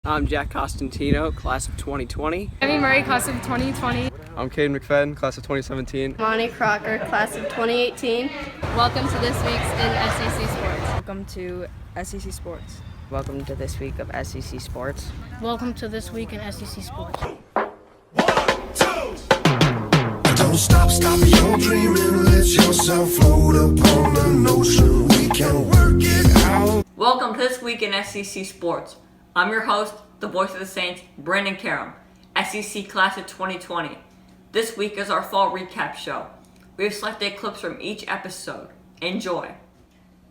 I'm Jack Costantino, class of 2020. Amy Murray, class of 2020. I'm Caden McFadden, class of 2017. Monty Crocker, class of 2018. Welcome to this week's in SCC Sports. Welcome to SCC Sports. Welcome to this week of SCC Sports. Welcome to this week in SCC Sports. 1, 2. Don't stop your dreaming. Let yourself float upon the notion. We can work it out. Welcome to this week in SCC Sports. I'm your host, the voice of the Saints, Brandon Karam, SCC class of 2020. This week is our fall recap show. We have selected clips from each episode. Enjoy.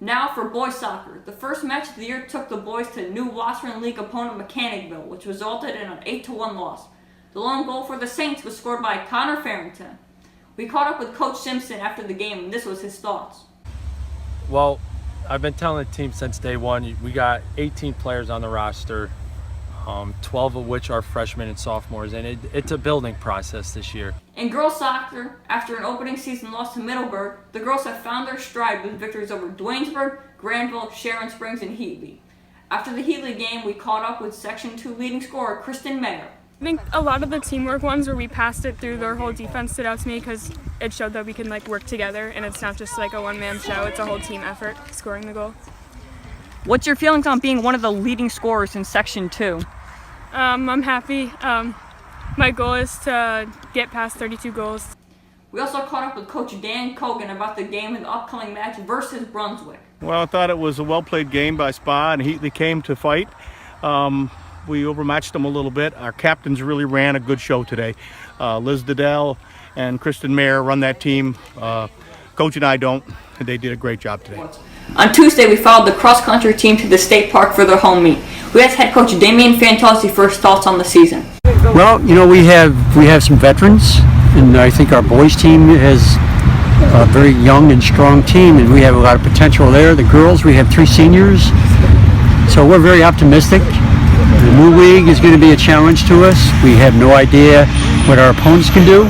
Now for boys soccer. The first match of the year took the boys to new Western League opponent MECHANICVILLE, which resulted in an 8-1 loss. The lone goal for the Saints was scored by Connor FARRINGTON. We caught up with Coach Simpson after the game, and this was his thoughts. Well, I've been telling the team since day one, we got 18 players on the roster, 12 of which are freshmen and sophomores, and it's a building process this year. In girls soccer, after an opening season loss to Middleburg, the girls have found their stride with victories over Dwaynesburg, Granville, Sharon Springs, and Heatley. After the Heatley game, we caught up with Section 2 leading scorer Kristen Mayer. I think a lot of the teamwork ones where we passed it through their whole defense stood out to me because it showed that we can work together and it's not just a one-man show, it's a whole team effort scoring the goal. What's your feelings on being one of the leading scorers in Section 2? I'm happy. My goal is to get past 32 goals. We also caught up with Coach Dan Cogan about the game and the upcoming match versus Brunswick. Well, I thought it was a well-played game by Spa, and Heatley came to fight. We overmatched them a little bit. Our captains really ran a good show today. Liz Diddell and Kristen Mayer run that team. Coach and I don't. They did a great job today. On Tuesday, we followed the cross-country team to the state park for their home meet. We asked head coach Damien Fantauzi for his thoughts on the season. Well, you know, we have some veterans, and I think our boys team has a very young and strong team, and we have a lot of potential there. The girls, we have 3 seniors, so we're very optimistic. The new league is going to be a challenge to us. We have no idea what our opponents can do.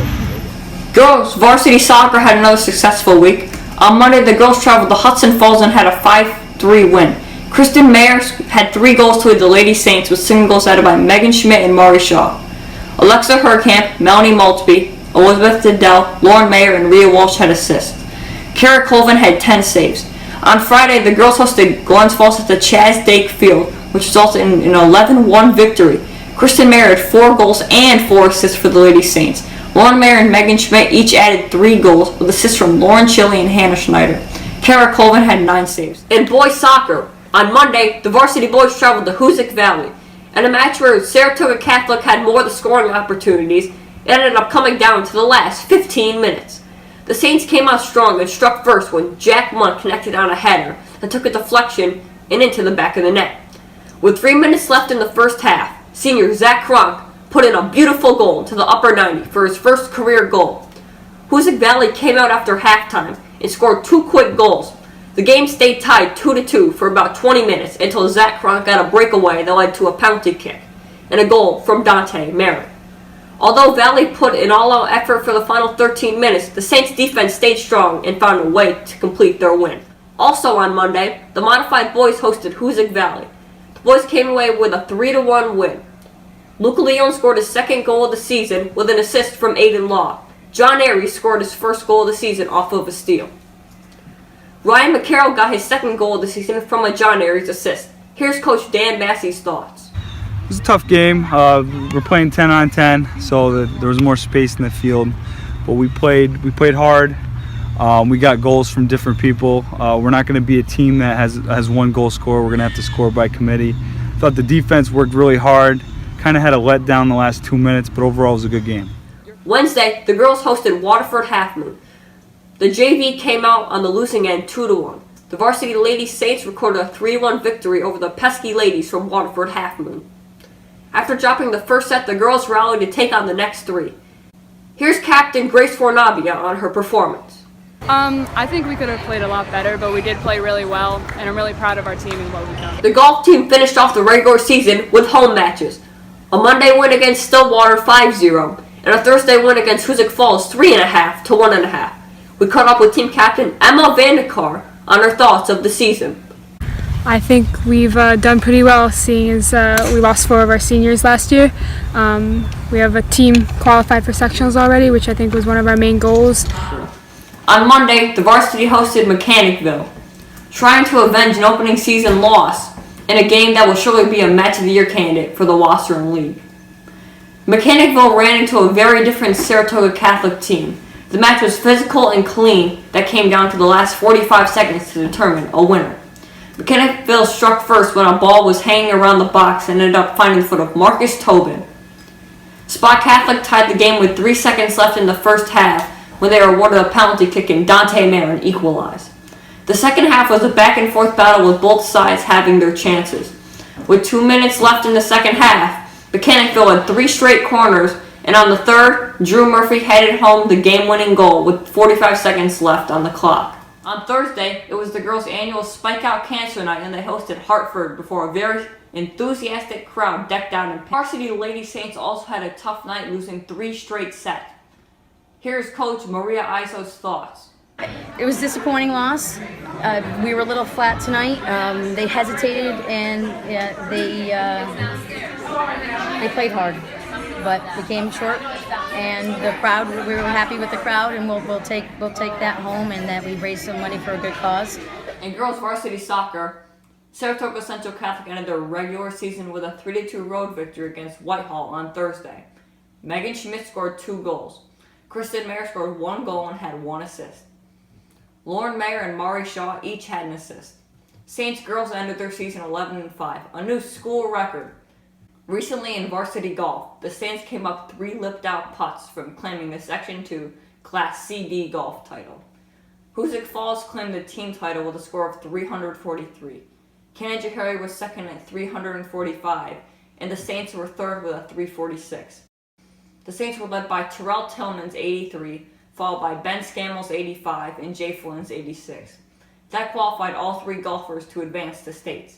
Girls varsity soccer had another successful week. On Monday, the girls traveled to Hudson Falls and had a 5-3 win. Kristen Mayer had 3 goals to lead the Lady Saints with single goals added by Megan Schmidt and Maury Shaw. Alexa Herkamp, Melanie Maltby, Elizabeth Diddell, Lauren Mayer, and Rhea Walsh had assists. Kara Colvin had 10 saves. On Friday, the girls hosted Glens Falls at the Chaz Dake Field, which resulted in an 11-1 victory. Kristen Mayer had 4 goals and 4 assists for the Lady Saints. Lauren Mayer and Megan Schmidt each added 3 goals with assists from Lauren Chili and Hannah Schneider. Kara Colvin had 9 saves. In boys soccer, on Monday, the varsity boys traveled to HOOSIC Valley. In a match where Saratoga Catholic had more of the scoring opportunities, it ended up coming down to the last 15 minutes. The Saints came out strong and struck first when Jack Munt connected on a header that took a deflection and into the back of the net. With 3 minutes left in the first half, senior Zach Kronk put in a beautiful goal to the upper 90 for his first career goal. HOOSIC Valley came out after halftime and scored 2 quick goals. The game stayed tied 2-2 for about 20 minutes until Zach Kronk got a breakaway that led to a penalty kick and a goal from Dante Merritt. Although Valley put an all-out effort for the final 13 minutes, the Saints defense stayed strong and found a way to complete their win. Also on Monday, the modified boys hosted HOOSIC Valley. The boys came away with a 3-1 win. Luca Leone scored his 2nd goal of the season with an assist from Aiden Law. John Aries scored his 1st goal of the season off of a steal. Ryan McCarroll got his 2nd goal of the season from a John Aries assist. Here's Coach Dan Massey's thoughts. It was a tough game. We're playing 10 on 10, so there was more space in the field. But we played hard. We got goals from different people. We're not going to be a team that has one goal scorer. We're going to have to score by committee. I thought the defense worked really hard. Kind of had a letdown the last 2 minutes, but overall it was a good game. Wednesday, the girls hosted WATERFORD-HALFMOON. The JV came out on the losing end 2-1. The varsity Ladies Saints recorded a 3-1 victory over the pesky ladies from WATERFORD-HALFMOON. After dropping the first set, the girls rallied to take on the next 3. Here's Captain Grace Fornabia on her performance. I think we could have played a lot better, but we did play really well, and I'm really proud of our team and what we've done. The golf team finished off the regular season with home matches. A Monday win against Stillwater 5-0, and a Thursday win against Hoosick Falls 3.5 to 1.5. We caught up with team captain Emma VANDECARR on her thoughts of the season. I think we've done pretty well, seeing as we lost 4 of our seniors last year. We have a team qualified for sectionals already, which I think was one of our main goals. On Monday, the varsity hosted MECHANICVILLE, trying to avenge an opening season loss in a game that will surely be a match of the year candidate for the Western League. MECHANICVILLE ran into a very different Saratoga Catholic team. The match was physical and clean that came down to the last 45 seconds to determine a winner. MECHANICVILLE struck first when a ball was hanging around the box and ended up finding the foot of Marcus Tobin. Spa Catholic tied the game with 3 seconds left in the first half when they were awarded a penalty kick and Dante Marin equalized. The second half was a back and forth battle with both sides having their chances. With 2 minutes left in the second half, MECHANICVILLE had 3 straight corners, and on the third, Drew Murphy headed home the game-winning goal with 45 seconds left on the clock. On Thursday, it was the girls' annual Spike Out Cancer Night, and they hosted Hartford before a very enthusiastic crowd decked out in pink. Varsity Lady Saints also had a tough night, losing 3 straight sets. Here's Coach Maria IZZO's thoughts. It was a disappointing loss. We were a little flat tonight. They hesitated and they played hard, but we came short. And the crowd, we were happy with the crowd, and we'll take that home, and that we raised some money for a good cause. In girls varsity soccer, Saratoga Central Catholic ended their regular season with a 3-2 road victory against Whitehall on Thursday. Megan Schmidt scored 2 goals. Kristen Mayer scored 1 goal and had 1 assist. Lauren Mayer and Mari Shaw each had an assist. Saints girls ended their season 11-5, a new school record. Recently in varsity golf, the Saints came up 3 lipped-out putts from claiming the Section 2 Class CD golf title. HOOSIC Falls claimed the team title with a score of 343. Canajoharie was second at 345, and the Saints were third with a 346. The Saints were led by Terrell Tillman's 83, followed by Ben Scammell's 85 and Jay Flynn's 86. That qualified all 3 golfers to advance to states.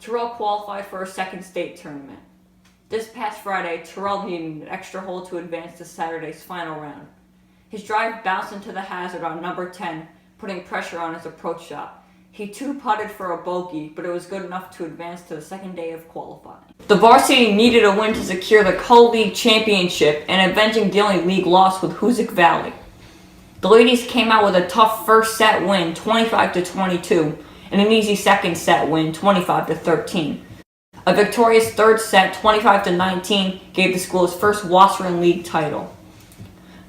Terrell qualified for a second state tournament. This past Friday, Terrell needed an extra hole to advance to Saturday's final round. His drive bounced into the hazard on number 10, putting pressure on his approach shot. He two-putted for a bogey, but it was good enough to advance to the second day of qualifying. The varsity needed a win to secure the co-league championship and avenging the only league loss with Hoosick Valley. The ladies came out with a tough first set win, 25-22, and an easy second set win, 25-13. A victorious third set, 25-19, gave the school its first Western League title.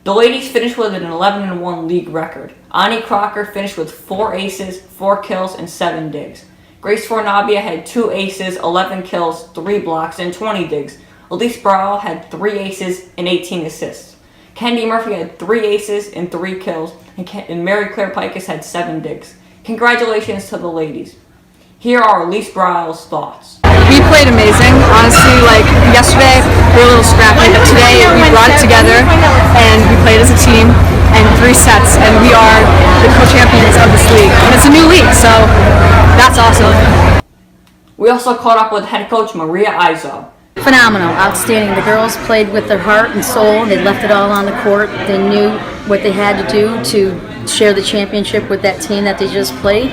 The ladies finished with an 11-1 league record. Ani Crocker finished with 4 aces, 4 kills, and 7 digs. Grace Fornabia had 2 aces, 11 kills, 3 blocks, and 20 digs. Elise Browell had 3 aces and 18 assists. Kendi Murphy had 3 aces and 3 kills, and Mary Claire Pikus had 7 digs. Congratulations to the ladies. Here are Elise Browell's thoughts. We played amazing. Honestly, like yesterday, we were a little scrappy, but today we brought it together and we played as a team and 3 sets, and we are the co-champions of this league. And it's a new league, so that's awesome. We also caught up with head coach Maria IZZO. Phenomenal, outstanding. The girls played with their heart and soul. They left it all on the court. They knew what they had to do to share the championship with that team that they just played.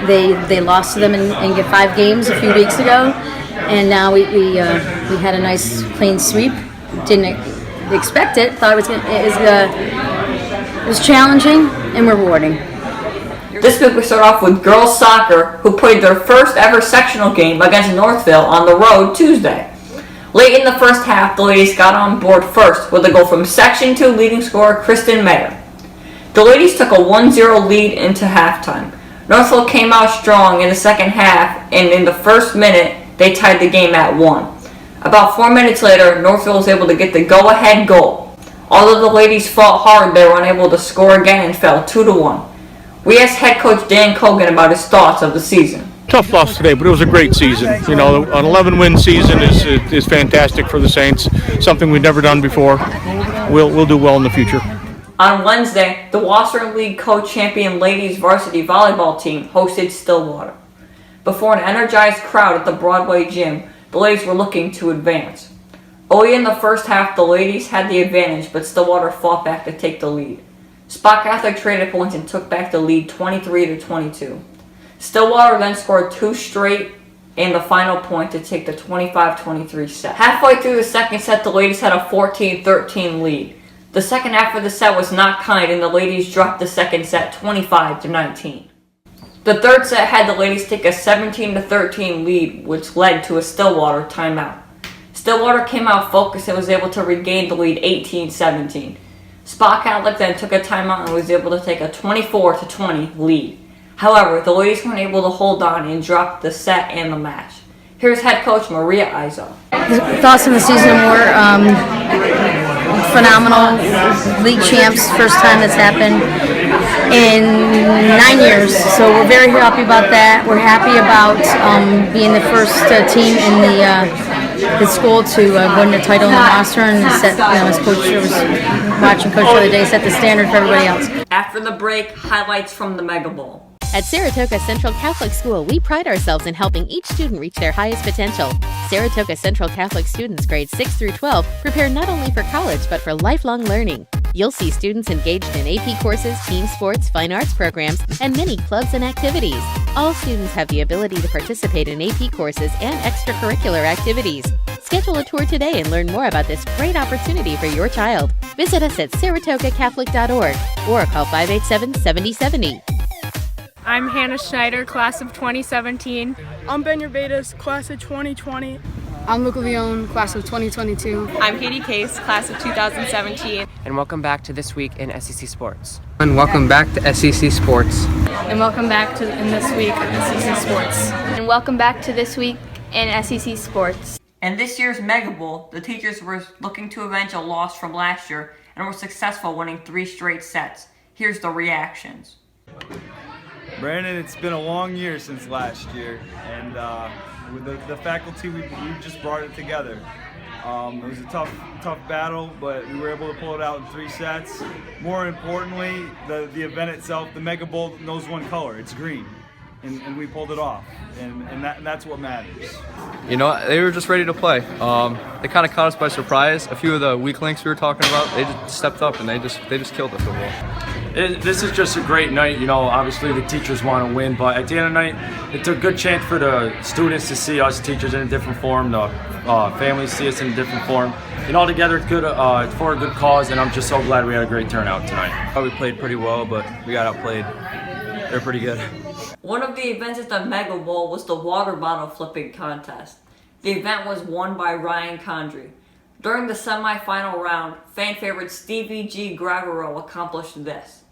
They lost to them in 5 games a few weeks ago, and now we had a nice clean sweep. Didn't expect it. Thought it was challenging and rewarding. This week we start off with girls soccer, who played their first ever sectional game against Northville on the road Tuesday. Late in the first half, the ladies got on board first with a goal from Section 2 leading scorer Kristen Mayer. The ladies took a 1-0 lead into halftime. Northville came out strong in the second half, and in the first minute, they tied the game at 1. About 4 minutes later, Northville was able to get the go-ahead goal. Although the ladies fought hard, they were unable to score again and fell 2-1. We asked head coach Dan Cogan about his thoughts of the season. Tough loss today, but it was a great season. You know, an 11-win season is fantastic for the Saints, something we've never done before. We'll do well in the future. On Wednesday, the Western League co-champion ladies varsity volleyball team hosted Stillwater. Before an energized crowd at the Broadway gym, the ladies were looking to advance. Early in the first half, the ladies had the advantage, but Stillwater fought back to take the lead. Spa Catholic traded points and took back the lead 23-22. Stillwater then scored 2 straight and the final point to take the 25-23 set. Halfway through the second set, the ladies had a 14-13 lead. The second half of the set was not kind and the ladies dropped the second set 25-19. The third set had the ladies take a 17-13 lead, which led to a Stillwater timeout. Stillwater came out focused and was able to regain the lead 18-17. Spa Catholic then took a timeout and was able to take a 24-20 lead. However, the ladies weren't able to hold on and dropped the set and the match. Here's head coach Maria IZZO. Thoughts on the season were phenomenal. League champs, first time that's happened in 9 years. So we're very happy about that. We're happy about being the first team in the school to win the title in the roster and set, as Coach was watching Coach the other day, set the standard for everybody else. After the break, highlights from the Mega Bowl. At Saratoga Central Catholic School, we pride ourselves in helping each student reach their highest potential. Saratoga Central Catholic students grades 6 through 12 prepare not only for college, but for lifelong learning. You'll see students engaged in AP courses, team sports, fine arts programs, and many clubs and activities. All students have the ability to participate in AP courses and extracurricular activities. Schedule a tour today and learn more about this great opportunity for your child. Visit us at saratogacatholic.org or call 587-7070. I'm Hannah Schneider, class of 2017. I'm Ben Urbatus, class of 2020. I'm Luca Leone, class of 2022. I'm Katie Case, class of 2017. And welcome back to This Week in SCC Sports. And welcome back to SCC Sports. And welcome back to In This Week of SCC Sports. And welcome back to This Week in SCC Sports. In this year's Mega Bowl, the teachers were looking to avenge a loss from last year and were successful, winning 3 straight sets. Here's the reactions. Brandon, it's been a long year since last year, and with the faculty, we just brought it together. It was a tough battle, but we were able to pull it out in 3 sets. More importantly, the event itself, the Mega Bowl, knows one color. It's green, and we pulled it off, and that's what matters. You know, they were just ready to play. They kind of caught us by surprise. A few of the weak links we were talking about, they just stepped up and they just killed us overall. This is just a great night. Obviously the teachers want to win, but at the end of the night, it's a good chance for the students to see us teachers in a different form, the families see us in a different form. All together, it's good. It's for a good cause, and I'm just so glad we had a great turnout tonight. We played pretty well, but we got outplayed. They're pretty good. One of the events at the Mega Bowl was the water bottle flipping contest. The event was won by Ryan Condry. During the semifinal round, fan favorite Stevie G. Gravero accomplished this.